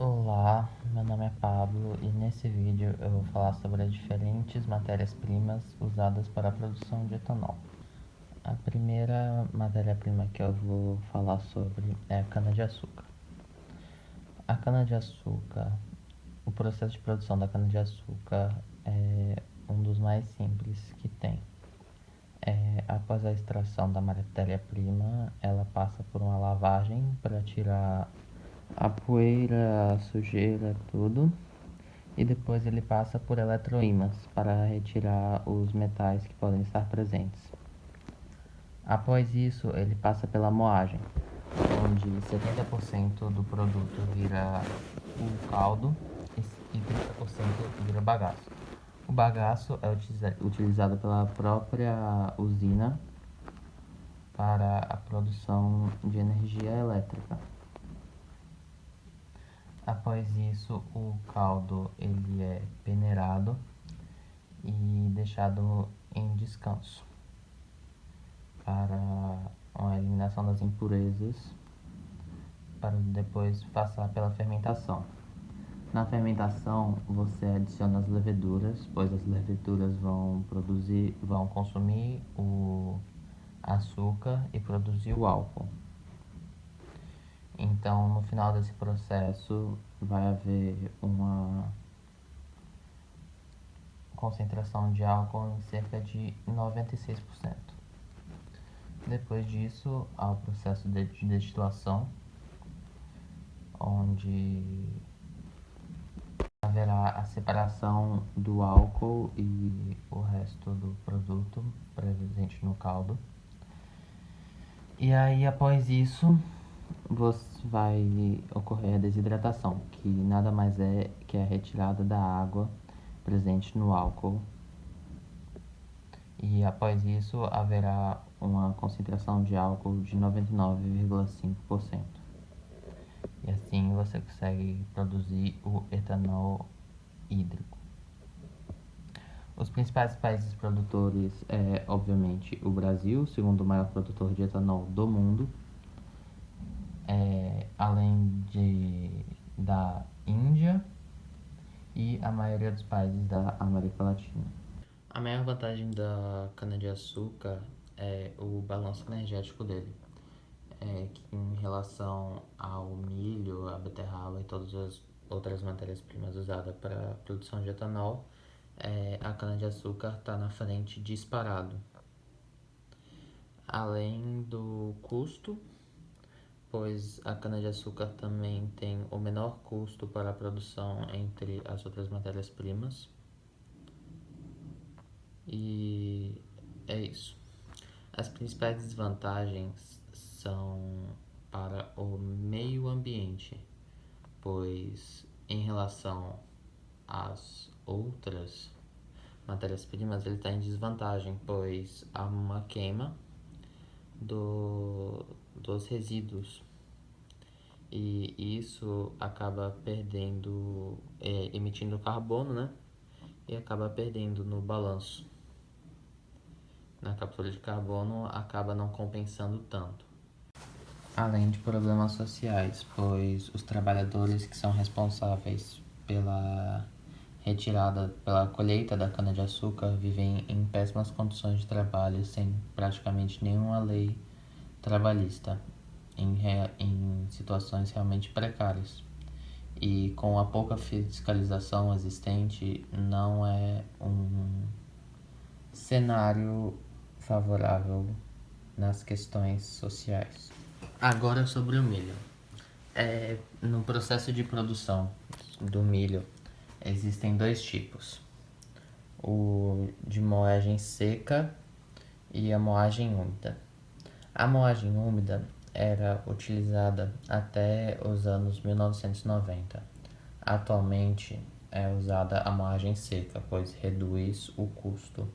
Olá, meu nome é Pablo e nesse vídeo eu vou falar sobre as diferentes matérias-primas usadas para a produção de etanol. A primeira matéria-prima que eu vou falar sobre é a cana-de-açúcar. A cana-de-açúcar, o processo de produção da cana-de-açúcar é um dos mais simples que tem. Após a extração da matéria-prima, ela passa por uma lavagem para tirar a poeira, a sujeira, tudo. E depois ele passa por eletroímãs para retirar os metais que podem estar presentes. Após isso, ele passa pela moagem, onde 70% do produto vira o caldo e 30% vira bagaço. O bagaço é utilizado pela própria usina para a produção de energia elétrica. Após isso, o caldo ele é peneirado e deixado em descanso para a eliminação das impurezas, para depois passar pela fermentação. Na fermentação, você adiciona as leveduras, pois as leveduras vão consumir o açúcar e produzir o álcool. Então, no final desse processo, vai haver uma concentração de álcool em cerca de 96%. Depois disso, há o processo de destilação, onde haverá a separação do álcool e o resto do produto presente no caldo. E aí, após isso, vai ocorrer a desidratação, que nada mais é que a retirada da água presente no álcool. E após isso, haverá uma concentração de álcool de 99,5%. E assim você consegue produzir o etanol hídrico. Os principais países produtores é, obviamente, o Brasil, segundo maior produtor de etanol do mundo, além da Índia e a maioria dos países da América Latina. A maior vantagem da cana-de-açúcar é o balanço energético dele. Que em relação ao milho, a beterraba e todas as outras matérias-primas usadas para a produção de etanol, a cana-de-açúcar está na frente disparado. Além do custo, pois a cana-de-açúcar também tem o menor custo para a produção entre as outras matérias-primas. E é isso. As principais desvantagens são para o meio ambiente, pois em relação às outras matérias-primas ele está em desvantagem, pois há uma queima dos resíduos e isso acaba perdendo, emitindo carbono, né? E acaba perdendo no balanço. Na captura de carbono acaba não compensando tanto. Além de problemas sociais, pois os trabalhadores que são responsáveis pela pela colheita da cana-de-açúcar vivem em péssimas condições de trabalho sem praticamente nenhuma lei trabalhista, em situações realmente precárias. E com a pouca fiscalização existente, não é um cenário favorável nas questões sociais. Agora sobre o milho. No processo de produção do milho existem dois tipos: o de moagem seca e a moagem úmida. A moagem úmida era utilizada até os anos 1990. Atualmente é usada a moagem seca, pois reduz o custo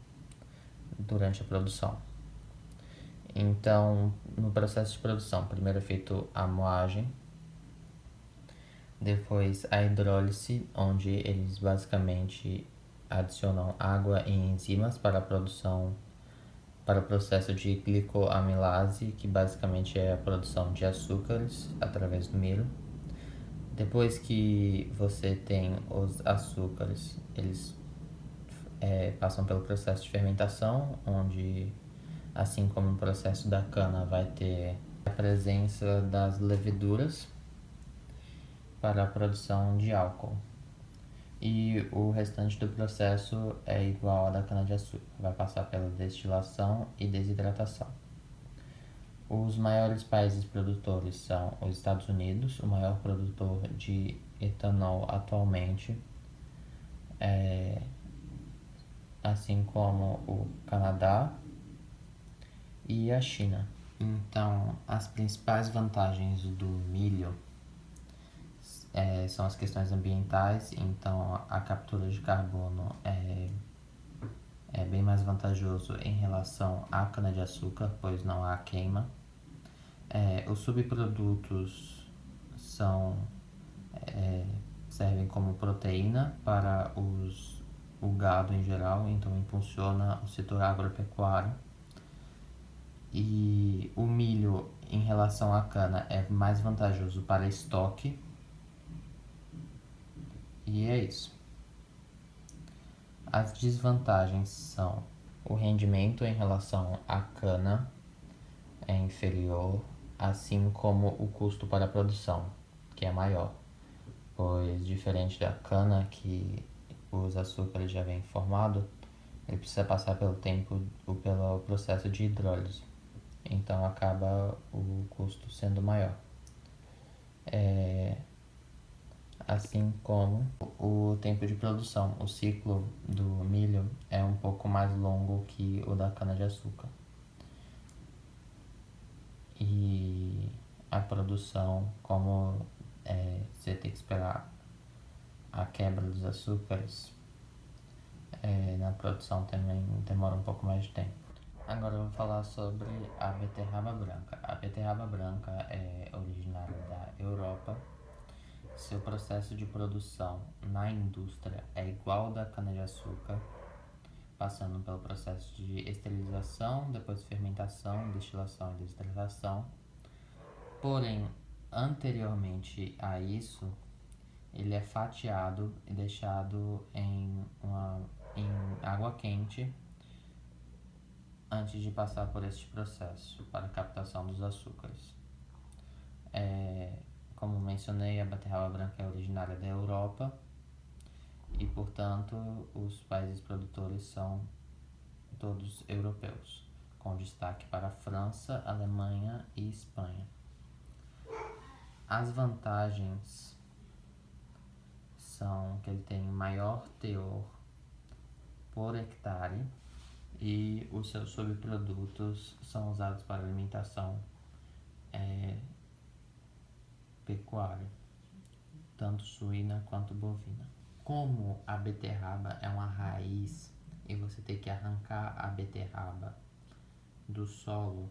durante a produção. Então, no processo de produção, primeiro é feito a moagem, depois a hidrólise, onde eles basicamente adicionam água e enzimas para a produção, para o processo de glicoamilase, que basicamente é a produção de açúcares através do milho. Depois que você tem os açúcares, eles passam pelo processo de fermentação, onde, assim como no processo da cana, vai ter a presença das leveduras para a produção de álcool. E o restante do processo é igual ao da cana-de-açúcar, vai passar pela destilação e desidratação. Os maiores países produtores são os Estados Unidos, o maior produtor de etanol atualmente, assim como o Canadá e a China. Então, as principais vantagens do milho são as questões ambientais. Então, a captura de carbono é bem mais vantajoso em relação à cana-de-açúcar, pois não há queima. Os subprodutos servem como proteína para o gado em geral, então impulsiona o setor agropecuário. E o milho, em relação à cana, é mais vantajoso para estoque. E é isso. As desvantagens são: o rendimento em relação à cana é inferior, assim como o custo para a produção, que é maior, pois diferente da cana, que os açúcares já vêm formado, ele precisa passar pelo processo de hidrólise, então acaba o custo sendo maior. Assim como o tempo de produção, o ciclo do milho é um pouco mais longo que o da cana-de-açúcar. E a produção, como você tem que esperar a quebra dos açúcares, na produção também demora um pouco mais de tempo. Agora eu vou falar sobre a beterraba branca. A beterraba branca é originária da Europa. Seu processo de produção na indústria é igual ao da cana-de-açúcar, passando pelo processo de esterilização, depois fermentação, destilação e desidratação. Porém, anteriormente a isso, ele é fatiado e deixado em água quente antes de passar por este processo para a captação dos açúcares. Como mencionei, a beterraba branca é originária da Europa e, portanto, os países produtores são todos europeus, com destaque para a França, Alemanha e Espanha. As vantagens são que ele tem maior teor por hectare e os seus subprodutos são usados para alimentação pecuária, tanto suína quanto bovina. Como a beterraba é uma raiz e você tem que arrancar a beterraba do solo,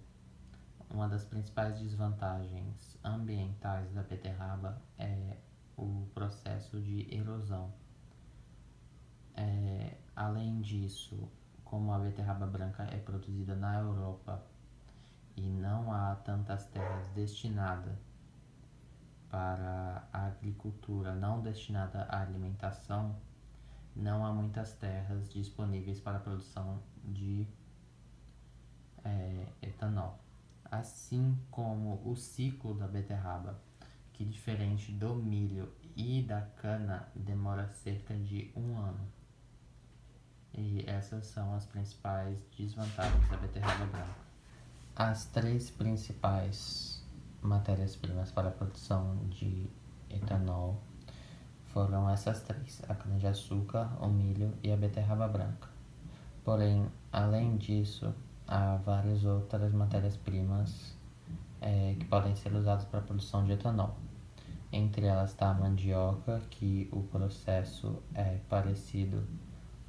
uma das principais desvantagens ambientais da beterraba é o processo de erosão. Além disso, como a beterraba branca é produzida na Europa e não há tantas terras destinadas para a agricultura, não destinada à alimentação, não há muitas terras disponíveis para a produção de etanol. Assim como o ciclo da beterraba, que diferente do milho e da cana, demora cerca de 1 ano. E essas são as principais desvantagens da beterraba branca. As 3 principais matérias-primas para a produção de etanol foram essas 3: a cana-de-açúcar, o milho e a beterraba branca. Porém, além disso, há várias outras matérias-primas que podem ser usadas para a produção de etanol. Entre elas está a mandioca, que o processo é parecido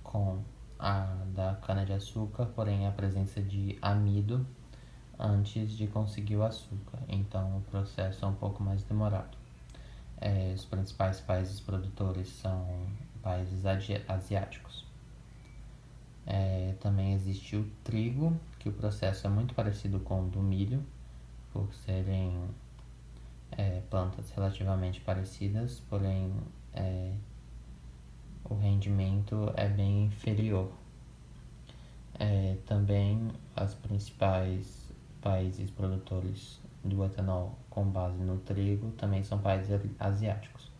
com a da cana-de-açúcar, porém a presença de amido antes de conseguir o açúcar, então o processo é um pouco mais demorado. Os principais países produtores são países asiáticos. Também existe o trigo, que o processo é muito parecido com o do milho, por serem plantas relativamente parecidas, porém o rendimento é bem inferior. Também os principais países produtores do etanol com base no trigo também são países asiáticos.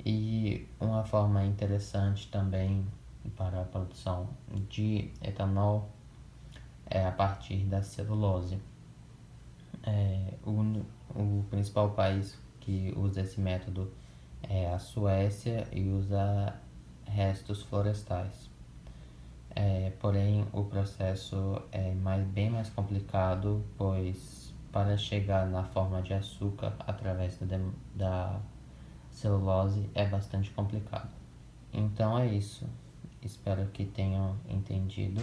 E uma forma interessante também para a produção de etanol é a partir da celulose. O principal país que usa esse método é a Suécia e usa restos florestais. Porém, o processo é bem mais complicado, pois para chegar na forma de açúcar através da celulose é bastante complicado. Então é isso. Espero que tenham entendido.